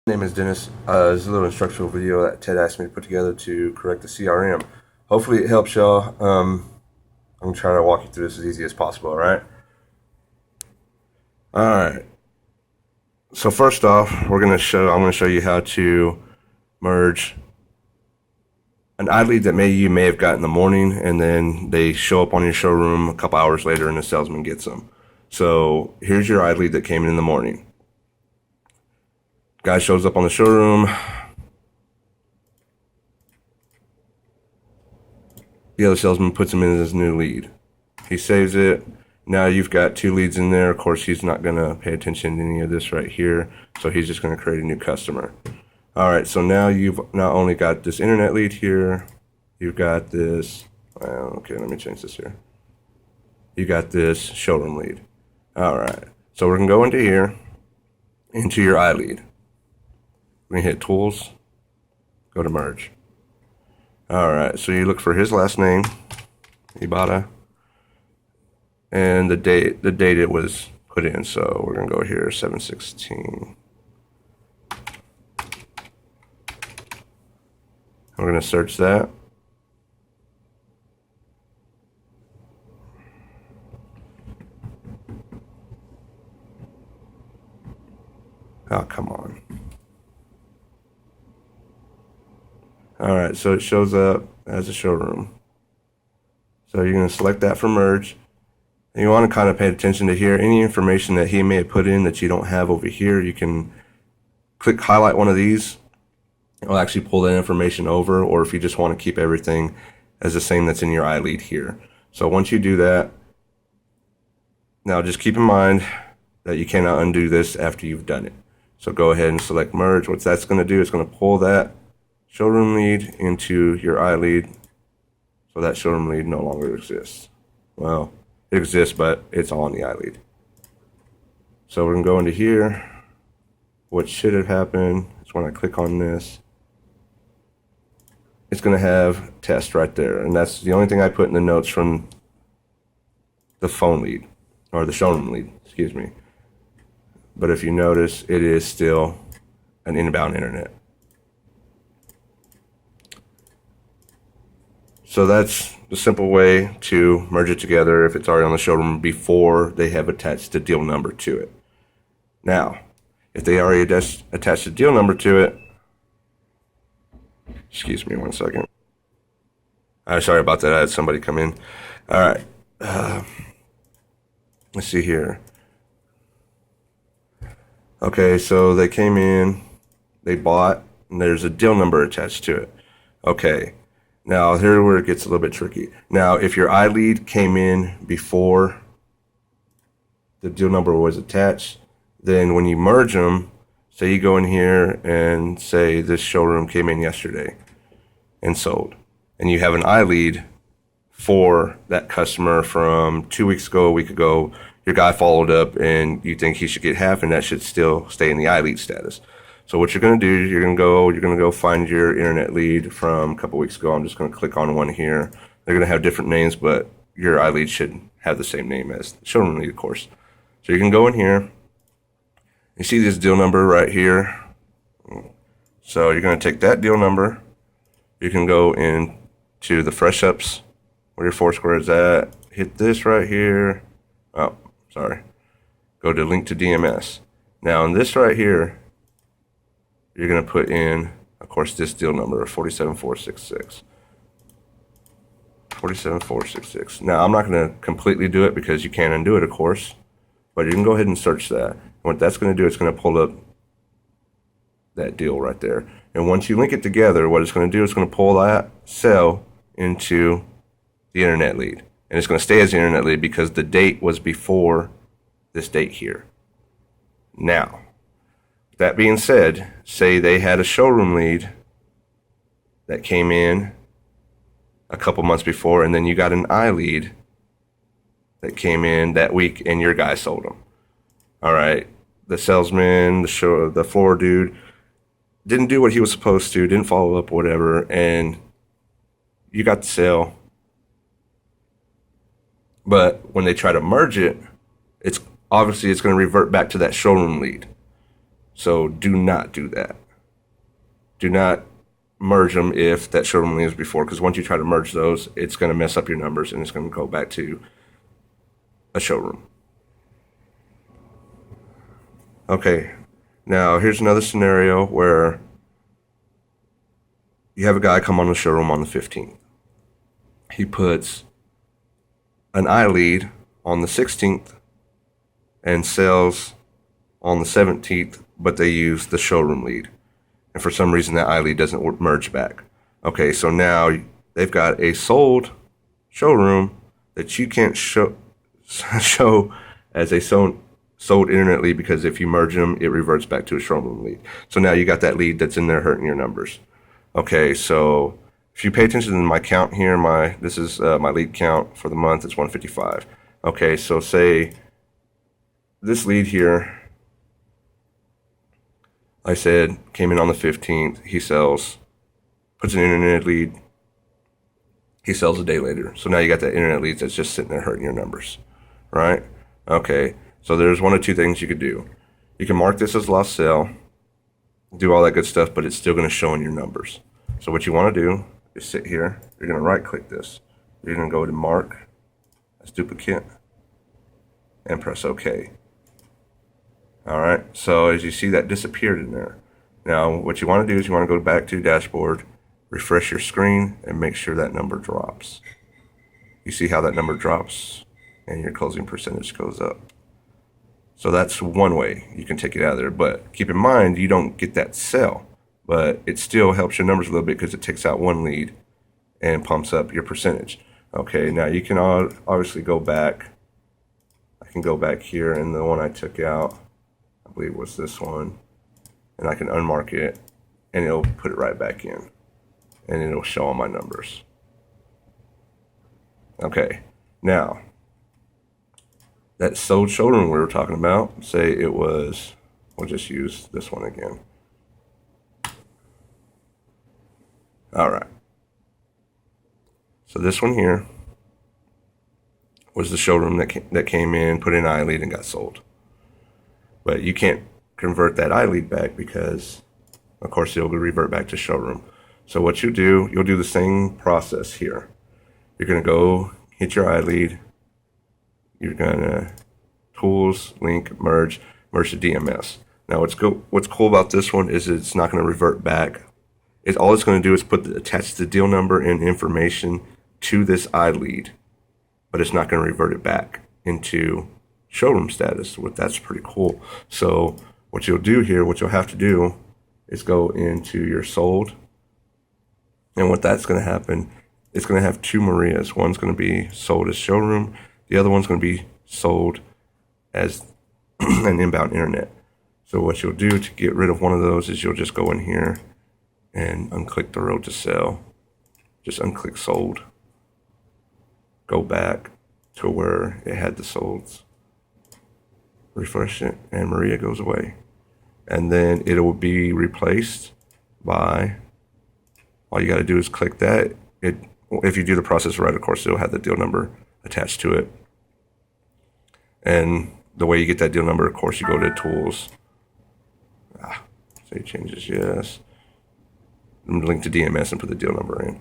My name is Dennis. This is a little instructional video that Ted asked me to put together to correct the CRM. Hopefully it helps y'all. I'm going to try to walk you through this as easy as possible, alright? Alright. So first off, I'm going to show you how to merge an ad lead that you may have got in the morning, and then they show up on your showroom a couple hours later and the salesman gets them. So here's your ad lead that came in the morning. Guy shows up on the showroom. The other salesman puts him in as his new lead. He saves it. Now you've got two leads in there. Of course, he's not going to pay attention to any of this right here, so he's just going to create a new customer. All right, so now you've not only got this internet lead here, you've got this, okay, let me change this here. You got this showroom lead. All right, so we're going to go into here, into your iLead. We're going to hit Tools, go to Merge. All right, so you look for his last name, Ibarra, and the date it was put in. So we're gonna go here, 7/16. We're gonna search that. Oh, come on. All right, so it shows up as a showroom. So you're gonna select that for merge. And you want to kind of pay attention to here. Any information that he may have put in that you don't have over here, you can click highlight one of these. It'll actually pull that information over, or if you just want to keep everything as the same that's in your iLead here. So once you do that, now just keep in mind that you cannot undo this after you've done it. So go ahead and select merge. What that's going to do is going to pull that showroom lead into your iLead, so that showroom lead no longer exists. Well, it exists, but it's all on the iLead. So we're going to go into here. What should have happened is when I click on this, it's going to have test right there. And that's the only thing I put in the notes from the phone lead, or the showroom lead, excuse me. But if you notice, it is still an inbound internet. So that's the simple way to merge it together if it's already on the showroom before they have attached the deal number to it. Now, if they already attached the deal number to it, excuse me one second. Sorry about that. I had somebody come in. All right. Let's see here. Okay, so they came in, they bought, and there's a deal number attached to it. Okay. Now, here's where it gets a little bit tricky. Now, if your iLead came in before the deal number was attached, then when you merge them, say you go in here and say this showroom came in yesterday and sold, and you have an iLead for that customer from 2 weeks ago, a week ago, your guy followed up and you think he should get half, and that should still stay in the iLead status. So what you're going to do, you're going to go find your internet lead from a couple weeks ago. I'm just going to click on one here. They're going to have different names, but your iLead should have the same name as the showroom lead, of course. So you can go in here. You see this deal number right here. So you're going to take that deal number. You can go into the fresh ups where your Foursquare is at. Hit this right here. Oh, sorry. Go to link to DMS. Now in this right here, you're going to put in, of course, this deal number, 47466. 47466. Now, I'm not going to completely do it because you can't undo it, of course, but you can go ahead and search that. And what that's going to do, it's going to pull up that deal right there. And once you link it together, what it's going to do is going to pull that cell into the internet lead. And it's going to stay as the internet lead because the date was before this date here. Now, that being said, say they had a showroom lead that came in a couple months before, and then you got an iLead that came in that week, and your guy sold them. All right, the salesman, the floor dude, didn't do what he was supposed to, didn't follow up, whatever, and you got the sale. But when they try to merge it, it's obviously going to revert back to that showroom lead. So do not do that. Do not merge them if that showroom lead is before, because once you try to merge those, it's going to mess up your numbers and it's going to go back to a showroom. Okay, now here's another scenario where you have a guy come on the showroom on the 15th. He puts an iLead on the 16th and sells on the 17th, but they use the showroom lead. And for some reason, that iLead doesn't merge back. Okay, so now they've got a sold showroom that you can't show as a sold internet lead, because if you merge them, it reverts back to a showroom lead. So now you got that lead that's in there hurting your numbers. Okay, so if you pay attention to my count here, this is my lead count for the month. It's 155. Okay, so say this lead here, I said, came in on the 15th. He sells, puts an internet lead. He sells a day later. So now you got that internet lead that's just sitting there hurting your numbers, right? Okay, so there's one of two things you could do. You can mark this as lost sale, do all that good stuff, but it's still going to show in your numbers. So what you want to do is sit here. You're going to right click this. You're going to go to mark as duplicate and press OK. All right, so as you see, that disappeared in there. Now what you want to do is you want to go back to dashboard, refresh your screen, and make sure that number drops. You see how that number drops and your closing percentage goes up. So that's one way you can take it out of there, but keep in mind you don't get that sale, but it still helps your numbers a little bit because it takes out one lead and pumps up your percentage. Okay, now you can obviously go back. I can go back here, and the one I took out, I believe was this one, and I can unmark it and it'll put it right back in and it'll show all my numbers. Okay, now that sold showroom we were talking about, say it was, we'll just use this one again. All right, so this one here was the showroom that came in, put in iLead and got sold. But you can't convert that iLead back because, of course, it'll revert back to showroom. So what you'll do the same process here. You're going to go hit your iLead. You're going to tools, link, merge to DMS. Now what's cool about this one is it's not going to revert back. All it's going to do is attach the deal number and information to this iLead, but it's not going to revert it back into showroom status. That's pretty cool. So what you'll do here, what you'll have to do is go into your sold, and what that's going to happen, it's going to have two Marias. One's going to be sold as showroom. The other one's going to be sold as an inbound internet. So what you'll do to get rid of one of those is you'll just go in here and unclick the road to sell. Just unclick sold. Go back to where it had the solds. Refresh it, and Maria goes away. And then it will be replaced by, all you got to do is click that. If you do the process right, of course, it'll have the deal number attached to it. And the way you get that deal number, of course, you go to tools. Say changes, yes. Link to DMS and put the deal number in.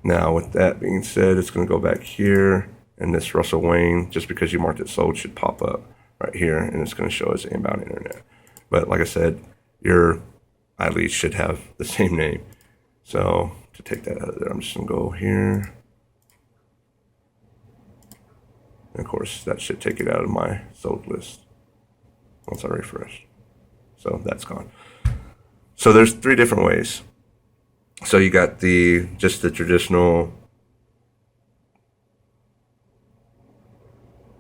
Now, with that being said, it's going to go back here, and this Russell Wayne, just because you marked it sold, should pop up right here, and it's going to show as inbound internet. But like I said, your iLead should have the same name. So to take that out of there, I'm just going to go here. And of course, that should take it out of my sold list once I refresh. So that's gone. So there's three different ways. So you got just the traditional.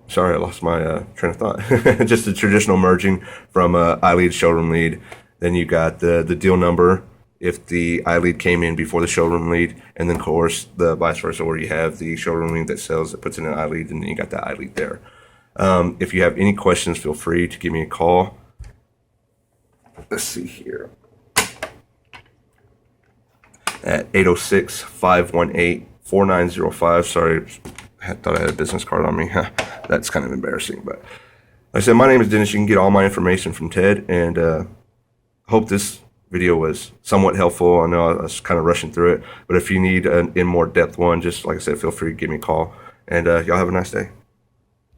Sorry, I lost my train of thought. Just the traditional merging from iLead showroom lead. Then you got the deal number if the iLead came in before the showroom lead, and then of course the vice versa, where you have the showroom lead that sells, that puts in an iLead, and then you got the iLead there. If you have any questions, feel free to give me a call. Let's see here. At 806-518-4905. Sorry, I thought I had a business card on me. That's kind of embarrassing, but Like I said, my name is Dennis. You can get all my information from Ted, and hope this video was somewhat helpful. I know I was kind of rushing through it, but if you need an in more depth one, just like I said, feel free to give me a call, and y'all have a nice day.